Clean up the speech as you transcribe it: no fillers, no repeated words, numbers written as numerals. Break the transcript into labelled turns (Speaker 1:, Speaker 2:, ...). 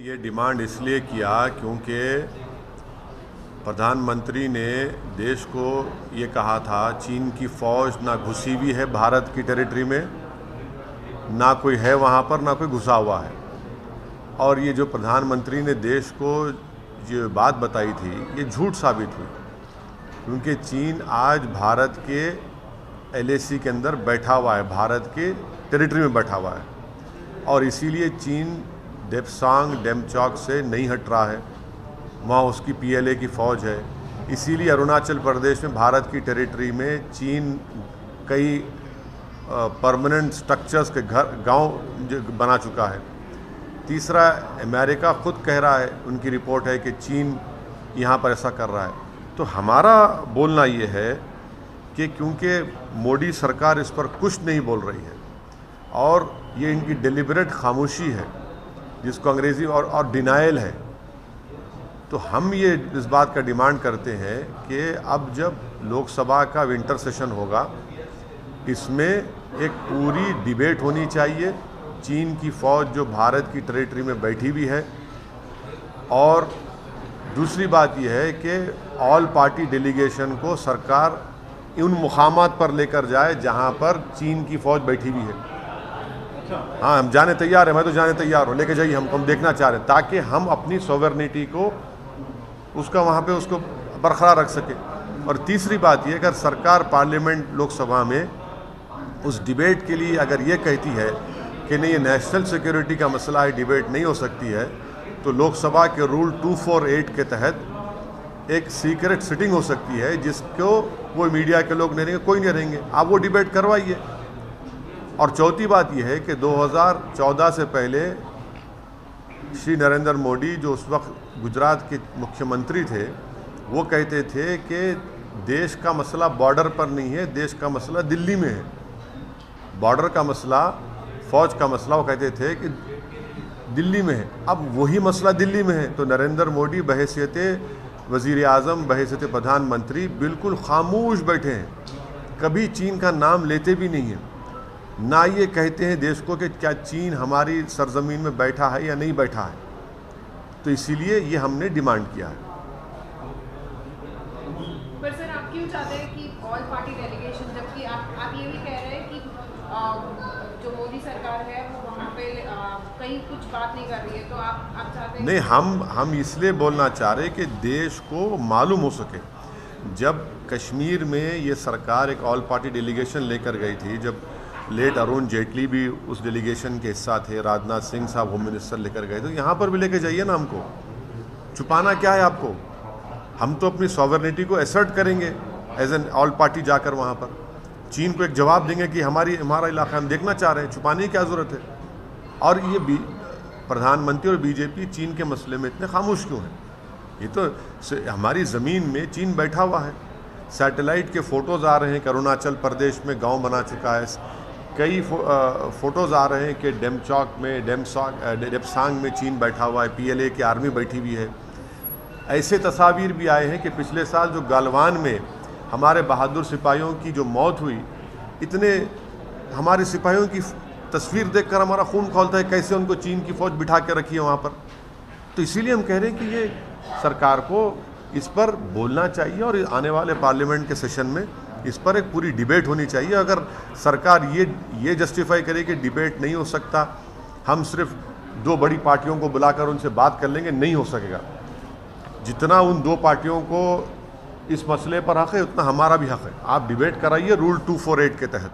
Speaker 1: ये डिमांड इसलिए किया क्योंकि प्रधानमंत्री ने देश को ये कहा था चीन की फ़ौज ना घुसी हुई है भारत की टेरिटरी में, ना कोई है वहाँ पर, ना कोई घुसा हुआ है। और ये जो प्रधानमंत्री ने देश को जो बात बताई थी ये झूठ साबित हुई, क्योंकि चीन आज भारत के LAC के अंदर बैठा हुआ है, भारत के टेरिटरी में बैठा हुआ है। और इसीलिए चीन डेप्सांग डेमचौक से नहीं हट रहा है, वहाँ उसकी PLA की फ़ौज है। इसीलिए अरुणाचल प्रदेश में भारत की टेरिटरी में चीन कई परमानेंट स्ट्रक्चर्स के गांव बना चुका है। तीसरा, अमेरिका खुद कह रहा है, उनकी रिपोर्ट है कि चीन यहाँ पर ऐसा कर रहा है। तो हमारा बोलना ये है कि क्योंकि मोदी सरकार इस पर कुछ नहीं बोल रही है और ये इनकी डेलिबरेट खामोशी है, जिसको अंग्रेज़ी और डिनायल है, तो हम ये इस बात का डिमांड करते हैं कि अब जब लोकसभा का विंटर सेशन होगा, इसमें एक पूरी डिबेट होनी चाहिए। चीन की फ़ौज जो भारत की टेरिटरी में बैठी हुई है, और दूसरी बात यह है कि ऑल पार्टी डेलीगेशन को सरकार उन मुकामात पर लेकर जाए जहां पर चीन की फ़ौज बैठी हुई है। हाँ, हम जाने तैयार हैं, मैं तो जाने तैयार हूँ, लेके जाइए, हम देखना चाह रहे हैं, ताकि हम अपनी सॉवरेनिटी को उसका वहाँ पे उसको बरकरार रख सके। और तीसरी बात ये, अगर सरकार पार्लियामेंट लोकसभा में उस डिबेट के लिए अगर ये कहती है कि नहीं, ये नेशनल सिक्योरिटी का मसला है, डिबेट नहीं हो सकती है, तो लोकसभा के रूल 248 के तहत एक सीक्रेट सिटिंग हो सकती है, जिसको वो मीडिया के लोग नहीं रहेंगे, कोई नहीं रहेंगे, आप वो डिबेट करवाइए। और चौथी बात यह है कि 2014 से पहले श्री नरेंद्र मोदी, जो उस वक्त गुजरात के मुख्यमंत्री थे, वो कहते थे कि देश का मसला बॉर्डर पर नहीं है, देश का मसला दिल्ली में है। बॉर्डर का मसला, फ़ौज का मसला, वो कहते थे कि दिल्ली में है। अब वही मसला दिल्ली में है, तो नरेंद्र मोदी बहैसियत वज़ीर आज़म, बहैसियत प्रधानमंत्री बिल्कुल खामोश बैठे हैं, कभी चीन का नाम लेते भी नहीं हैं, ना ये कहते हैं देश को कि क्या चीन हमारी सरजमीन में बैठा है या नहीं बैठा है। तो इसीलिए ये हमने डिमांड किया है।
Speaker 2: पर सर, आप क्यों चाहते हैं कि ऑल पार्टी डेलीगेशन, जबकि आप ये भी कह रहे हैं कि जो मोदी सरकार है वो वहाँ पे कहीं कुछ बात नहीं कर रही है, तो आप चाहते हैं?
Speaker 1: नहीं, हम इसलिए बोलना चाह रहे हैं कि देश को मालूम हो सके। जब कश्मीर में ये सरकार एक ऑल पार्टी डेलीगेशन लेकर गई थी, जब लेट अरुण जेटली भी उस डेलीगेशन के हिस्सा थे, राजनाथ सिंह साहब होम मिनिस्टर लेकर गए, तो यहाँ पर भी लेके जाइए ना, हमको छुपाना क्या है आपको? हम तो अपनी सॉवरेनिटी को असर्ट करेंगे एज एन ऑल पार्टी जाकर वहाँ पर चीन को एक जवाब देंगे कि हमारा इलाका हम देखना चाह रहे हैं, छुपाने की क्या ज़रूरत है? और ये प्रधानमंत्री और BJP चीन के मसले में इतने खामोश क्यों हैं? ये तो हमारी ज़मीन में चीन बैठा हुआ है। सैटेलाइट के फ़ोटोज़ आ रहे हैं कि अरुणाचल प्रदेश में गांव बना चुका है, कई फ़ोटोज़ आ रहे हैं कि डेमचौक में, डेप्सांग में चीन बैठा हुआ है, PLA की आर्मी बैठी हुई है। ऐसे तस्वीर भी आए हैं कि पिछले साल जो गालवान में हमारे बहादुर सिपाहियों की जो मौत हुई, इतने हमारे सिपाहियों की तस्वीर देखकर हमारा खून खौलता है, कैसे उनको चीन की फ़ौज बिठा के रखी है वहाँ पर। तो इसीलिए हम कह रहे हैं कि ये सरकार को इस पर बोलना चाहिए और आने वाले पार्लियामेंट के सेशन में इस पर एक पूरी डिबेट होनी चाहिए। अगर सरकार ये जस्टिफाई करे कि डिबेट नहीं हो सकता, हम सिर्फ 2 बड़ी पार्टियों को बुलाकर उनसे बात कर लेंगे, नहीं हो सकेगा। जितना उन 2 पार्टियों को इस मसले पर हक़ है, उतना हमारा भी हक़ है। आप डिबेट कराइए रूल 248 के तहत।